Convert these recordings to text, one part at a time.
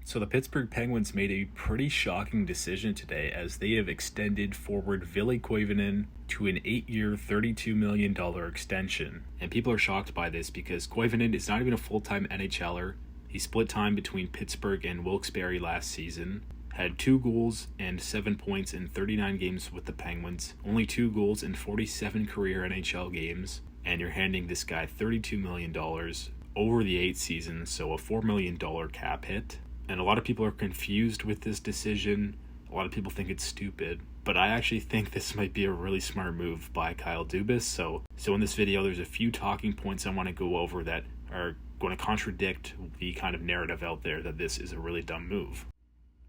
So the Pittsburgh Penguins made a pretty shocking decision today as they have extended forward Ville Koivunen to an 8-year, $32 million extension. And people are shocked by this because Queven is not even a full-time NHLer. He split time between Pittsburgh and Wilkes-Barre last season, had 2 goals and 7 points in 39 games with the Penguins, only 2 goals in 47 career NHL games, and you're handing this guy $32 million over the 8 seasons, so a $4 million cap hit. And a lot of people are confused with this decision. A lot of people think it's stupid. But I actually think this might be a really smart move by Kyle Dubas. So in this video, there's a few talking points I want to go over that are going to contradict the kind of narrative out there that this is a really dumb move.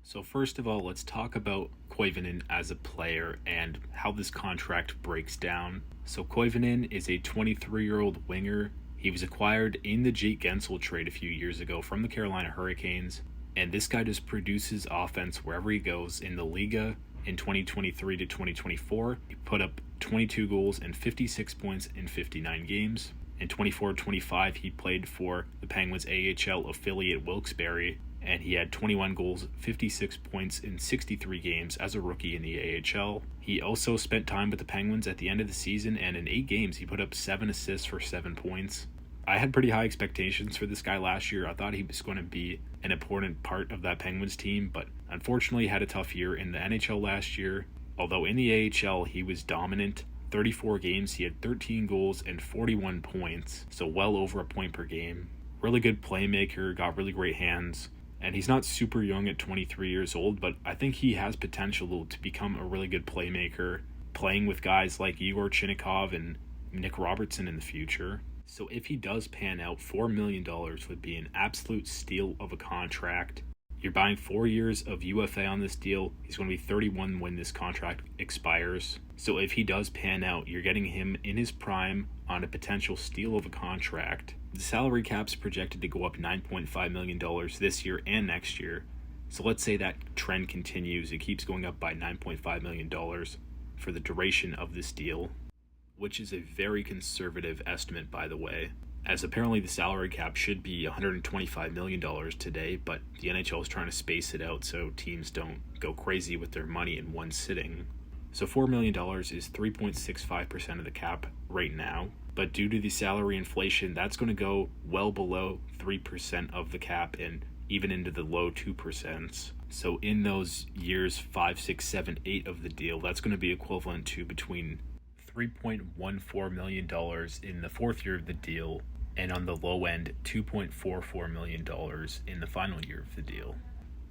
So first of all, let's talk about Queven as a player and how this contract breaks down. So Queven is a 23-year-old winger. He was acquired in the Jake Guentzel trade a few years ago from the Carolina Hurricanes. And this guy just produces offense wherever he goes in the Liga. In 2023 to 2024, he put up 22 goals and 56 points in 59 games. In 24-25, he played for the Penguins AHL affiliate Wilkes-Barre, and he had 21 goals, 56 points in 63 games as a rookie in the AHL. He also spent time with the Penguins at the end of the season, and in 8 games, he put up 7 assists for 7 points. I had pretty high expectations for this guy last year. I thought he was going to be an important part of that Penguins team, but unfortunately had a tough year in the NHL last year. Although in the AHL, he was dominant. 34 games, he had 13 goals and 41 points, so well over a point per game. Really good playmaker, got really great hands, and he's not super young at 23 years old, but I think he has potential to become a really good playmaker, playing with guys like Igor Chinnikov and Nick Robertson in the future. So if he does pan out, $4 million would be an absolute steal of a contract. You're buying 4 years of UFA on this deal. He's going to be 31 when this contract expires. So if he does pan out, you're getting him in his prime on a potential steal of a contract. The salary cap's projected to go up $9.5 million this year and next year. So let's say that trend continues. It keeps going up by $9.5 million for the duration of this deal, which is a very conservative estimate, by the way, as apparently the salary cap should be $125 million today, but the NHL is trying to space it out so teams don't go crazy with their money in one sitting. So $4 million is 3.65% of the cap right now, but due to the salary inflation, that's going to go well below 3% of the cap and even into the low 2%. So in those years 5, 6, 7, 8 of the deal, that's going to be equivalent to between $3.14 million in the 4th year of the deal, and on the low end, $2.44 million in the final year of the deal.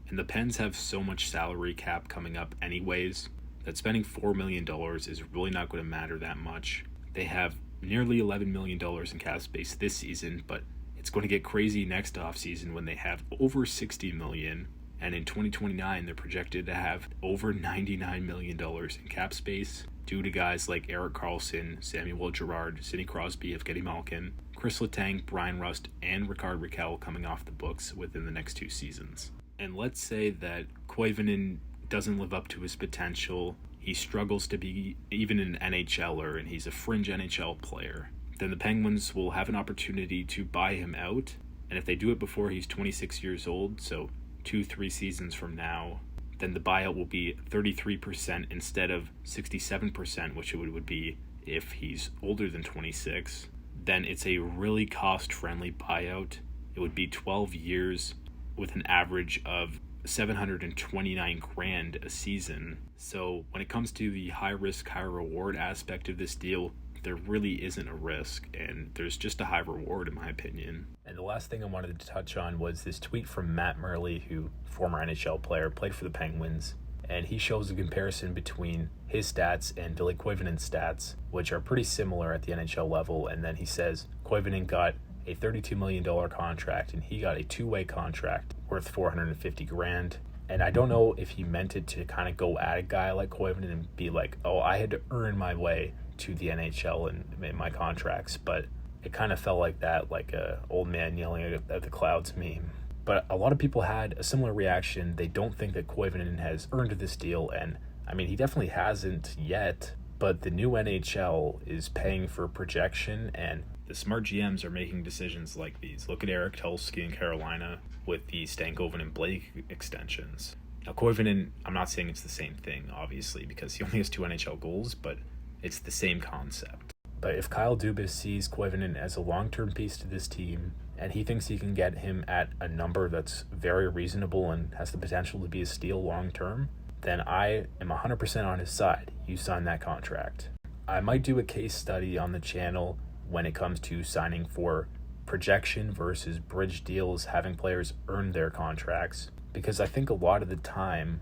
And the Pens have so much salary cap coming up anyways, that spending $4 million is really not going to matter that much. They have nearly $11 million in cap space this season, but it's going to get crazy next offseason when they have over $60 million. And in 2029, they're projected to have over $99 million in cap space due to guys like Erik Karlsson, Samuel Girard, Sidney Crosby, Evgeny Malkin, Chris Letang, Brian Rust, and Rickard Rakell coming off the books within the next 2 seasons. And let's say that Queven doesn't live up to his potential. He struggles to be even an NHLer, and he's a fringe NHL player. Then the Penguins will have an opportunity to buy him out. And if they do it before he's 26 years old, so 2-3 seasons from now, then the buyout will be 33% instead of 67%, which it would be if he's older than 26. Then it's a really cost-friendly buyout. It would be 12 years with an average of $729,000 a season. So when it comes to the high-risk, high-reward aspect of this deal, there really isn't a risk, and there's just a high reward in my opinion. And the last thing I wanted to touch on was this tweet from Matt Murley, who, former NHL player, played for the Penguins, and he shows a comparison between his stats and Ville Koivunen's stats, which are pretty similar at the NHL level, and then he says Koivunen got a $32 million contract, and he got a 2-way contract worth $450,000. And I don't know if he meant it to kind of go at a guy like Queven and be like, oh, I had to earn my way to the NHL and my contracts, but it kind of felt like that, like a old man yelling at the clouds meme. But a lot of people had a similar reaction. They don't think that Koivunen has earned this deal, and I mean, he definitely hasn't yet, but the new NHL is paying for projection, and The smart GMs are making decisions like these. Look at Eric Tulsky in Carolina with the Stankoven and Blake extensions. Now, Koivunen, I'm not saying it's the same thing, obviously, because he only has 2 NHL goals, but it's the same concept. But if Kyle Dubas sees Koivunen as a long-term piece to this team, and he thinks he can get him at a number that's very reasonable and has the potential to be a steal long-term, then I am 100% on his side. You sign that contract. I might do a case study on the channel when it comes to signing for projection versus bridge deals, having players earn their contracts, because I think a lot of the time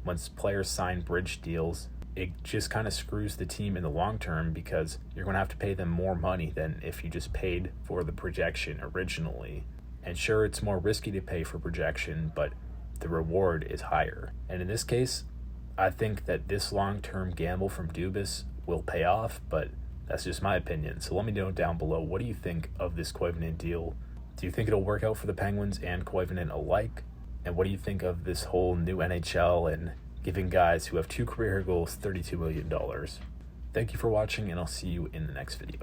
when players sign bridge deals, it just kind of screws the team in the long term because you're going to have to pay them more money than if you just paid for the projection originally. And sure, it's more risky to pay for projection, but the reward is higher. And in this case, I think that this long-term gamble from Dubas will pay off, but that's just my opinion. So let me know down below, what do you think of this Koivunen deal? Do you think it'll work out for the Penguins and Koivunen alike? And what do you think of this whole new NHL and giving guys who have 2 career goals $32 million? Thank you for watching, and I'll see you in the next video.